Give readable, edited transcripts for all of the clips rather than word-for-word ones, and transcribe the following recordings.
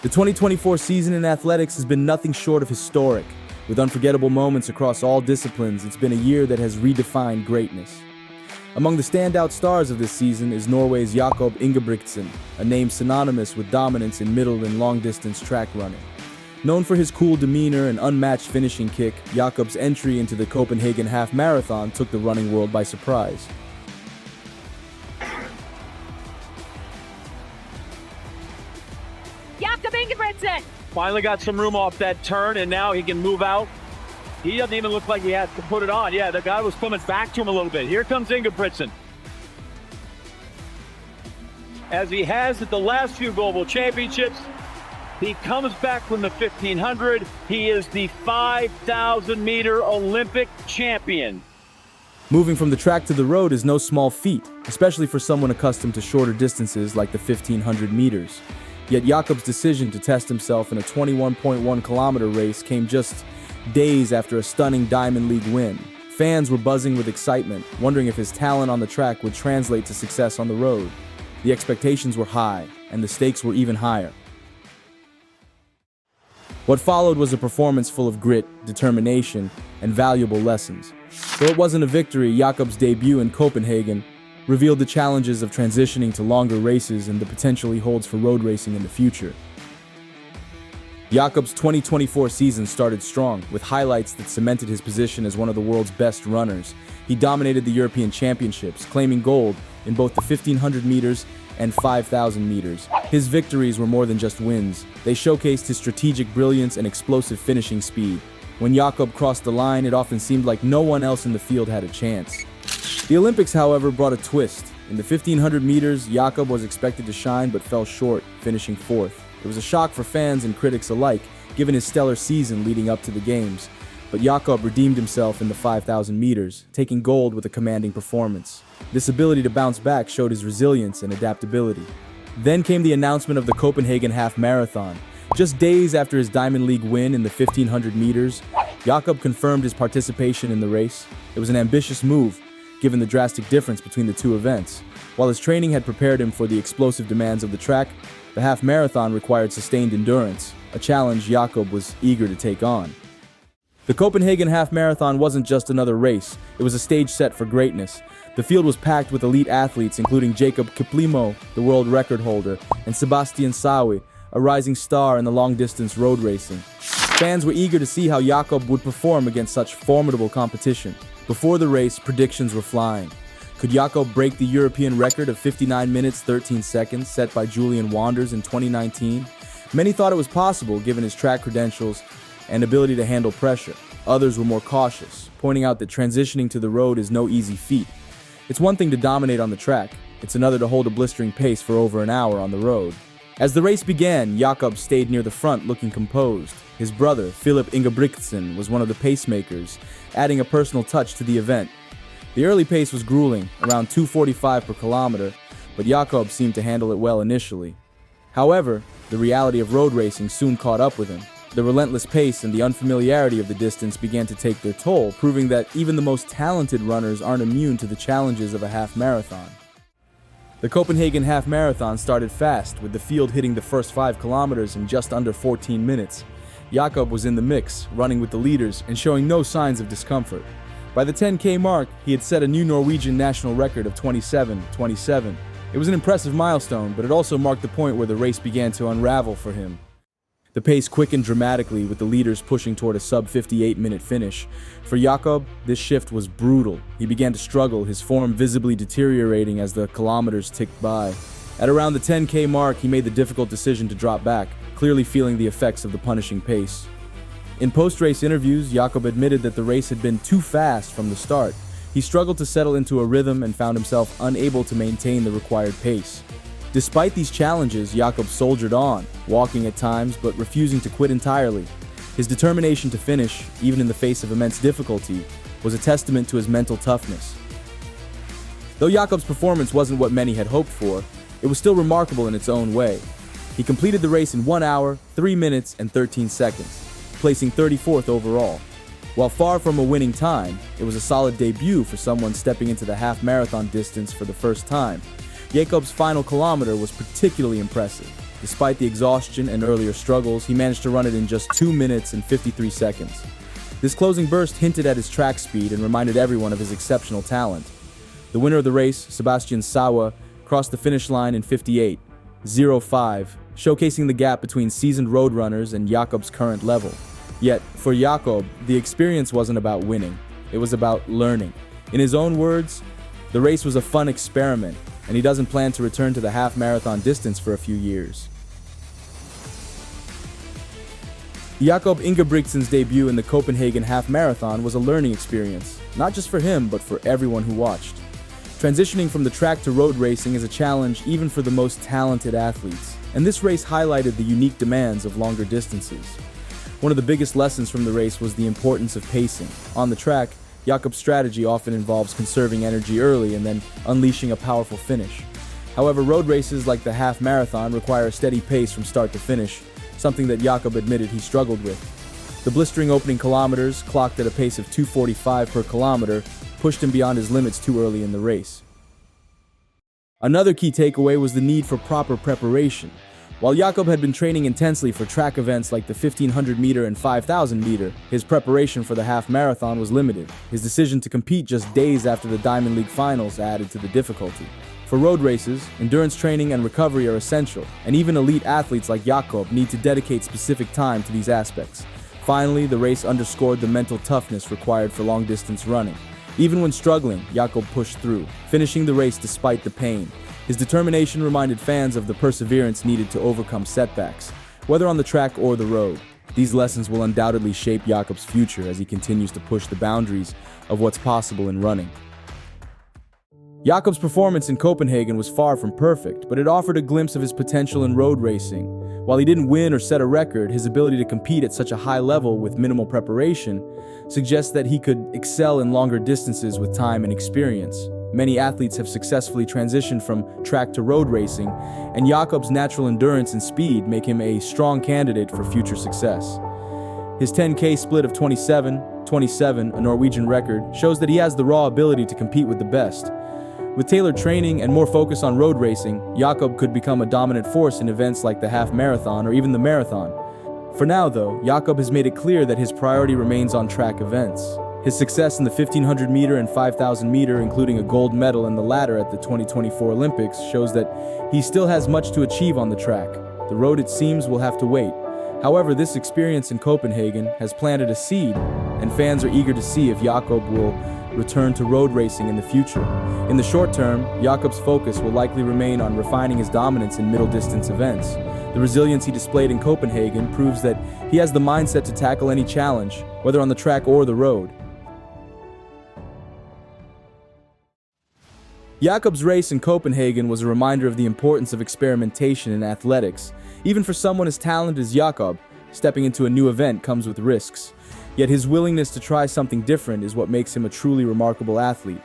The 2024 season in athletics has been nothing short of historic. With unforgettable moments across all disciplines, it's been a year that has redefined greatness. Among the standout stars of this season is Norway's Jakob Ingebrigtsen, a name synonymous with dominance in middle and long-distance track running. Known for his cool demeanor and unmatched finishing kick, Jakob's entry into the Copenhagen half marathon took the running world by surprise. Jakob Ingebrigtsen! Finally got some room off that turn, and now he can move out. He doesn't even look like he has to put it on. Yeah, the guy was coming back to him a little bit. Here comes Ingebrigtsen. As he has at the last few global championships, he comes back from the 1500. He is the 5,000-meter Olympic champion. Moving from the track to the road is no small feat, especially for someone accustomed to shorter distances like the 1,500 meters. Yet Jakob's decision to test himself in a 21.1-kilometer race came just days after a stunning Diamond League win. Fans were buzzing with excitement, wondering if his talent on the track would translate to success on the road. The expectations were high, and the stakes were even higher. What followed was a performance full of grit, determination, and valuable lessons. Though it wasn't a victory, Jakob's debut in Copenhagen revealed the challenges of transitioning to longer races and the potential he holds for road racing in the future. Jakob's 2024 season started strong, with highlights that cemented his position as one of the world's best runners. He dominated the European Championships, claiming gold in both the 1,500 meters and 5,000 meters. His victories were more than just wins. They showcased his strategic brilliance and explosive finishing speed. When Jakob crossed the line, it often seemed like no one else in the field had a chance. The Olympics, however, brought a twist. In the 1,500 meters, Jakob was expected to shine but fell short, finishing fourth. It was a shock for fans and critics alike, given his stellar season leading up to the Games. But Jakob redeemed himself in the 5,000 meters, taking gold with a commanding performance. This ability to bounce back showed his resilience and adaptability. Then came the announcement of the Copenhagen half marathon. Just days after his Diamond League win in the 1,500 meters, Jakob confirmed his participation in the race. It was an ambitious move, given the drastic difference between the two events. While his training had prepared him for the explosive demands of the track, the half marathon required sustained endurance, a challenge Jakob was eager to take on. The Copenhagen half marathon wasn't just another race, it was a stage set for greatness. The field was packed with elite athletes including Jakob Ingebrigtsen, the world record holder, and Sebastian Sawi, a rising star in the long-distance road racing. Fans were eager to see how Jakob would perform against such formidable competition. Before the race, predictions were flying. Could Jakob break the European record of 59 minutes 13 seconds set by Julian Wanders in 2019? Many thought it was possible given his track credentials and ability to handle pressure. Others were more cautious, pointing out that transitioning to the road is no easy feat. It's one thing to dominate on the track, it's another to hold a blistering pace for over an hour on the road. As the race began, Jakob stayed near the front looking composed. His brother, Jakob Ingebrigtsen, was one of the pacemakers, adding a personal touch to the event. The early pace was grueling, around 2:45 per kilometer, but Jakob seemed to handle it well initially. However, the reality of road racing soon caught up with him. The relentless pace and the unfamiliarity of the distance began to take their toll, proving that even the most talented runners aren't immune to the challenges of a half marathon. The Copenhagen half marathon started fast, with the field hitting the first 5 kilometers in just under 14 minutes. Jakob was in the mix, running with the leaders and showing no signs of discomfort. By the 10K mark, he had set a new Norwegian national record of 27:27. It was an impressive milestone, but it also marked the point where the race began to unravel for him. The pace quickened dramatically, with the leaders pushing toward a sub-58-minute finish. For Jakob, this shift was brutal. He began to struggle, his form visibly deteriorating as the kilometers ticked by. At around the 10K mark, he made the difficult decision to drop back, clearly feeling the effects of the punishing pace. In post-race interviews, Jakob admitted that the race had been too fast from the start. He struggled to settle into a rhythm and found himself unable to maintain the required pace. Despite these challenges, Jakob soldiered on, walking at times but refusing to quit entirely. His determination to finish, even in the face of immense difficulty, was a testament to his mental toughness. Though Jakob's performance wasn't what many had hoped for, it was still remarkable in its own way. He completed the race in 1 hour, 3 minutes, and 13 seconds, placing 34th overall. While far from a winning time, it was a solid debut for someone stepping into the half-marathon distance for the first time. Jakob's final kilometer was particularly impressive. Despite the exhaustion and earlier struggles, he managed to run it in just 2 minutes and 53 seconds. This closing burst hinted at his track speed and reminded everyone of his exceptional talent. The winner of the race, Sebastian Sawa, crossed the finish line in 58.05, showcasing the gap between seasoned road runners and Jakob's current level. Yet, for Jakob, the experience wasn't about winning. It was about learning. In his own words, the race was a fun experiment, and he doesn't plan to return to the half-marathon distance for a few years. Jakob Ingebrigtsen's debut in the Copenhagen half marathon was a learning experience, not just for him, but for everyone who watched. Transitioning from the track to road racing is a challenge even for the most talented athletes, and this race highlighted the unique demands of longer distances. One of the biggest lessons from the race was the importance of pacing. On the track, Jakob's strategy often involves conserving energy early and then unleashing a powerful finish. However, road races like the half marathon require a steady pace from start to finish, something that Jakob admitted he struggled with. The blistering opening kilometers, clocked at a pace of 2:45 per kilometer, pushed him beyond his limits too early in the race. Another key takeaway was the need for proper preparation. While Jakob had been training intensely for track events like the 1500 meter and 5000 meter, his preparation for the half marathon was limited. His decision to compete just days after the Diamond League finals added to the difficulty. For road races, endurance training and recovery are essential, and even elite athletes like Jakob need to dedicate specific time to these aspects. Finally, the race underscored the mental toughness required for long-distance running. Even when struggling, Jakob pushed through, finishing the race despite the pain. His determination reminded fans of the perseverance needed to overcome setbacks, whether on the track or the road. These lessons will undoubtedly shape Jakob's future as he continues to push the boundaries of what's possible in running. Jakob's performance in Copenhagen was far from perfect, but it offered a glimpse of his potential in road racing. While he didn't win or set a record, his ability to compete at such a high level with minimal preparation suggests that he could excel in longer distances with time and experience. Many athletes have successfully transitioned from track to road racing, and Jakob's natural endurance and speed make him a strong candidate for future success. His 10K split of 27, a Norwegian record, shows that he has the raw ability to compete with the best. With tailored training and more focus on road racing, Jakob could become a dominant force in events like the half marathon or even the marathon. For now, though, Jakob has made it clear that his priority remains on track events. His success in the 1500 meter and 5000 meter, including a gold medal in the latter at the 2024 Olympics, shows that he still has much to achieve on the track. The road, it seems, will have to wait. However, this experience in Copenhagen has planted a seed, and fans are eager to see if Jakob will return to road racing in the future. In the short term, Jakob's focus will likely remain on refining his dominance in middle distance events. The resilience he displayed in Copenhagen proves that he has the mindset to tackle any challenge, whether on the track or the road. Jakob's race in Copenhagen was a reminder of the importance of experimentation in athletics. Even for someone as talented as Jakob, stepping into a new event comes with risks. Yet his willingness to try something different is what makes him a truly remarkable athlete.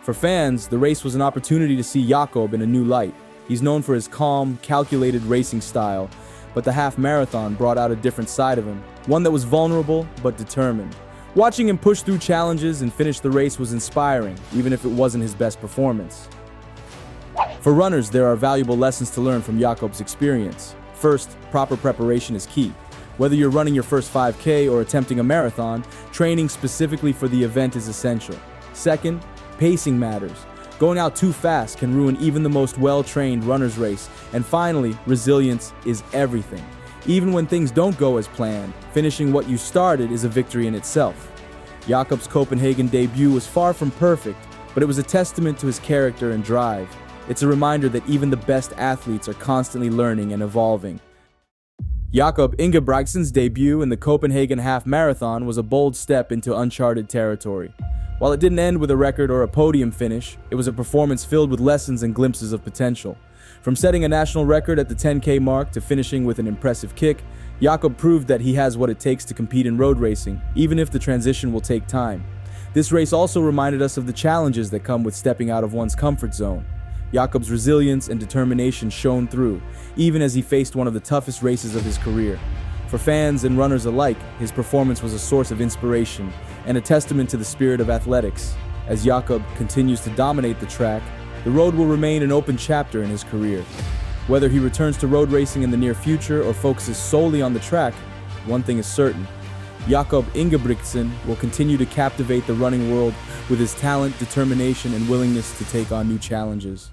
For fans, the race was an opportunity to see Jakob in a new light. He's known for his calm, calculated racing style, but the half marathon brought out a different side of him, one that was vulnerable but determined. Watching him push through challenges and finish the race was inspiring, even if it wasn't his best performance. For runners, there are valuable lessons to learn from Jakob's experience. First, proper preparation is key. Whether you're running your first 5K or attempting a marathon, training specifically for the event is essential. Second, pacing matters. Going out too fast can ruin even the most well-trained runner's race. And finally, resilience is everything. Even when things don't go as planned, finishing what you started is a victory in itself. Jakob's Copenhagen debut was far from perfect, but it was a testament to his character and drive. It's a reminder that even the best athletes are constantly learning and evolving. Jakob Ingebrigtsen's debut in the Copenhagen half marathon was a bold step into uncharted territory. While it didn't end with a record or a podium finish, it was a performance filled with lessons and glimpses of potential. From setting a national record at the 10K mark to finishing with an impressive kick, Jakob proved that he has what it takes to compete in road racing, even if the transition will take time. This race also reminded us of the challenges that come with stepping out of one's comfort zone. Jakob's resilience and determination shone through, even as he faced one of the toughest races of his career. For fans and runners alike, his performance was a source of inspiration and a testament to the spirit of athletics. As Jakob continues to dominate the track, the road will remain an open chapter in his career. Whether he returns to road racing in the near future or focuses solely on the track, one thing is certain. Jakob Ingebrigtsen will continue to captivate the running world with his talent, determination, and willingness to take on new challenges.